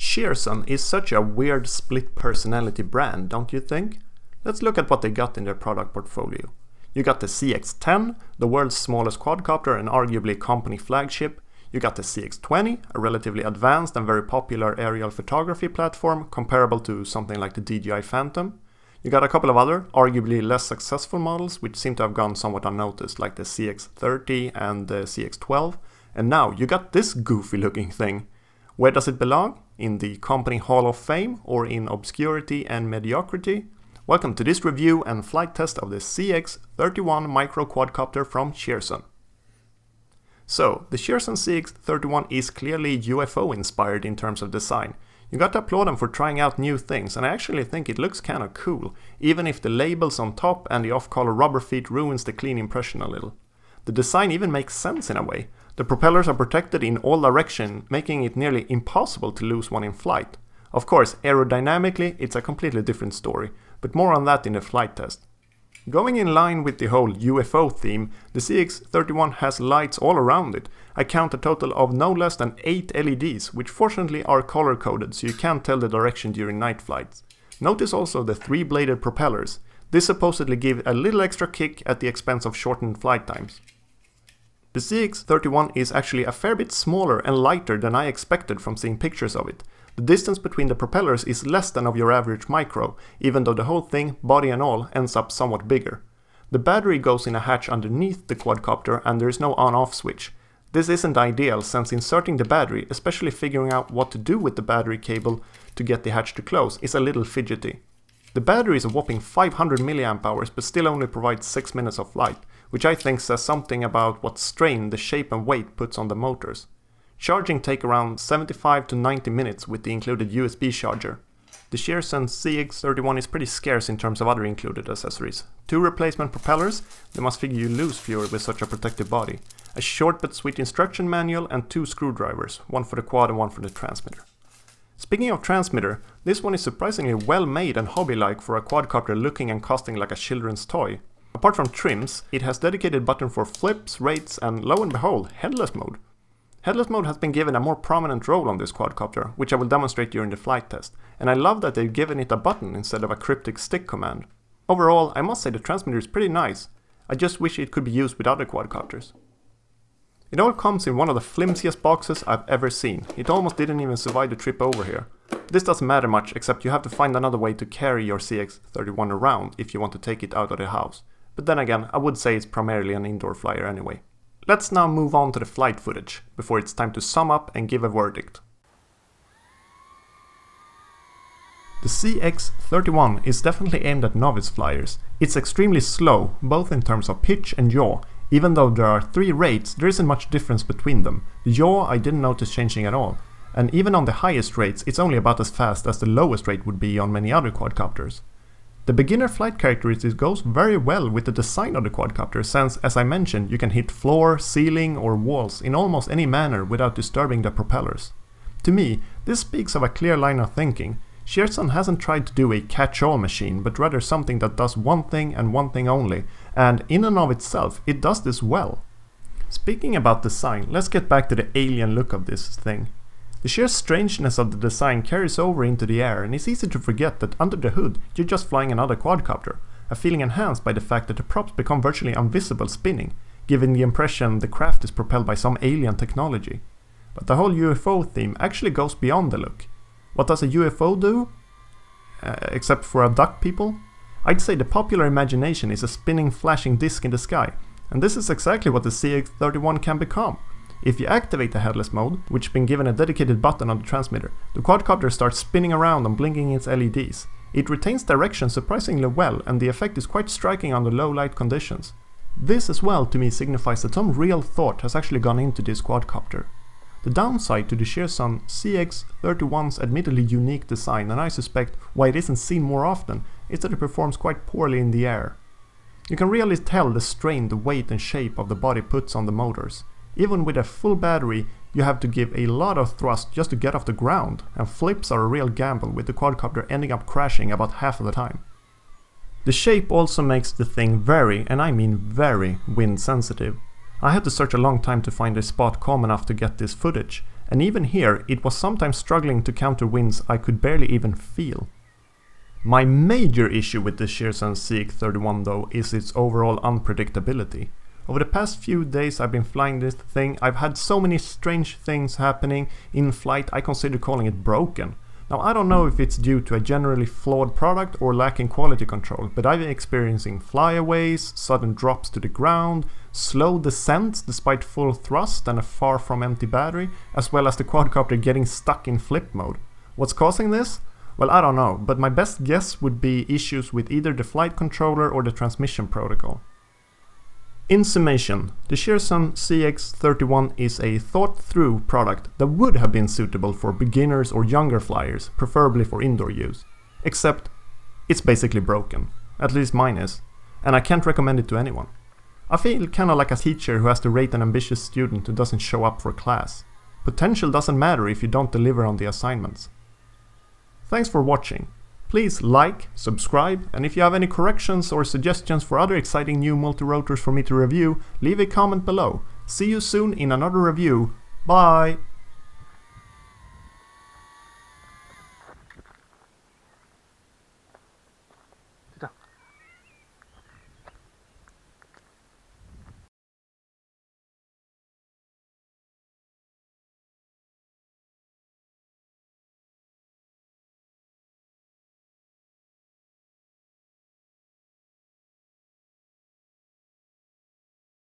Cheerson is such a weird split personality brand, don't you think? Let's look at what they got in their product portfolio. You got the CX-10, the world's smallest quadcopter and arguably company flagship. You got the CX-20, a relatively advanced and very popular aerial photography platform comparable to something like the DJI Phantom. You got a couple of other, arguably less successful models which seem to have gone somewhat unnoticed, like the CX-30 and the CX-12. And now you got this goofy looking thing. Where does it belong? In the company Hall of Fame or in obscurity and mediocrity? Welcome to this review and flight test of the CX-31 micro quadcopter from Cheerson. So, the Cheerson CX-31 is clearly UFO inspired in terms of design. You got to applaud them for trying out new things, and I actually think it looks kinda cool, even if the labels on top and the off-color rubber feet ruins the clean impression a little. The design even makes sense in a way. The propellers are protected in all directions, making it nearly impossible to lose one in flight. Of course, aerodynamically it's a completely different story, but more on that in the flight test. Going in line with the whole UFO theme, the CX-31 has lights all around it. I count a total of no less than 8 LEDs, which fortunately are color coded so you can't tell the direction during night flights. Notice also the 3-bladed propellers. This supposedly gives a little extra kick at the expense of shortened flight times. The CX-31 is actually a fair bit smaller and lighter than I expected from seeing pictures of it. The distance between the propellers is less than of your average micro, even though the whole thing, body and all, ends up somewhat bigger. The battery goes in a hatch underneath the quadcopter and there is no on-off switch. This isn't ideal since inserting the battery, especially figuring out what to do with the battery cable to get the hatch to close, is a little fidgety. The battery is a whopping 500 mAh but still only provides 6 minutes of flight, which I think says something about what strain the shape and weight puts on the motors. Charging takes around 75 to 90 minutes with the included USB charger. The Cheerson CX-31 is pretty scarce in terms of other included accessories. 2 replacement propellers, they must figure you lose fewer with such a protective body. A short but sweet instruction manual and 2 screwdrivers, one for the quad and one for the transmitter. Speaking of transmitter, this one is surprisingly well made and hobby-like for a quadcopter looking and costing like a children's toy. Apart from trims, it has dedicated button for flips, rates and lo and behold, headless mode. Headless mode has been given a more prominent role on this quadcopter, which I will demonstrate during the flight test, and I love that they've given it a button instead of a cryptic stick command. Overall, I must say the transmitter is pretty nice. I just wish it could be used with other quadcopters. It all comes in one of the flimsiest boxes I've ever seen. It almost didn't even survive the trip over here. This doesn't matter much, except you have to find another way to carry your CX-31 around if you want to take it out of the house. But then again, I would say it's primarily an indoor flyer anyway. Let's now move on to the flight footage, before it's time to sum up and give a verdict. The CX-31 is definitely aimed at novice flyers. It's extremely slow, both in terms of pitch and yaw. Even though there are 3 rates, there isn't much difference between them. The yaw I didn't notice changing at all. And even on the highest rates, it's only about as fast as the lowest rate would be on many other quadcopters. The beginner flight characteristics goes very well with the design of the quadcopter since, as I mentioned, you can hit floor, ceiling or walls in almost any manner without disturbing the propellers. To me, this speaks of a clear line of thinking. Cheerson hasn't tried to do a catch-all machine, but rather something that does one thing and one thing only, and in and of itself, it does this well. Speaking about design, let's get back to the alien look of this thing. The sheer strangeness of the design carries over into the air, and it's easy to forget that under the hood you're just flying another quadcopter, a feeling enhanced by the fact that the props become virtually invisible spinning, giving the impression the craft is propelled by some alien technology. But the whole UFO theme actually goes beyond the look. What does a UFO do? Except for abduct people? I'd say the popular imagination is a spinning, flashing disc in the sky, and this is exactly what the CX-31 can become. If you activate the headless mode, which has been given a dedicated button on the transmitter, the quadcopter starts spinning around and blinking its LEDs. It retains direction surprisingly well, and the effect is quite striking under low light conditions. This as well to me signifies that some real thought has actually gone into this quadcopter. The downside to the Cheerson CX-31's admittedly unique design, and I suspect why it isn't seen more often, is that it performs quite poorly in the air. You can really tell the strain the weight and shape of the body puts on the motors. Even with a full battery, you have to give a lot of thrust just to get off the ground, and flips are a real gamble, with the quadcopter ending up crashing about half of the time. The shape also makes the thing very, and I mean very, wind sensitive. I had to search a long time to find a spot calm enough to get this footage, and even here it was sometimes struggling to counter winds I could barely even feel. My major issue with the Cheerson CX-31 though is its overall unpredictability. Over the past few days I've been flying this thing, I've had so many strange things happening in flight I consider calling it broken. Now I don't know if it's due to a generally flawed product or lacking quality control, but I've been experiencing flyaways, sudden drops to the ground, slow descents despite full thrust and a far from empty battery, as well as the quadcopter getting stuck in flip mode. What's causing this? Well, I don't know, but my best guess would be issues with either the flight controller or the transmission protocol. In summation, the Cheerson CX-31 is a thought-through product that would have been suitable for beginners or younger flyers, preferably for indoor use. Except, it's basically broken. At least mine is. And I can't recommend it to anyone. I feel kinda like a teacher who has to rate an ambitious student who doesn't show up for class. Potential doesn't matter if you don't deliver on the assignments. Thanks for watching. Please like, subscribe, and if you have any corrections or suggestions for other exciting new multi-rotors for me to review, leave a comment below. See you soon in another review. Bye!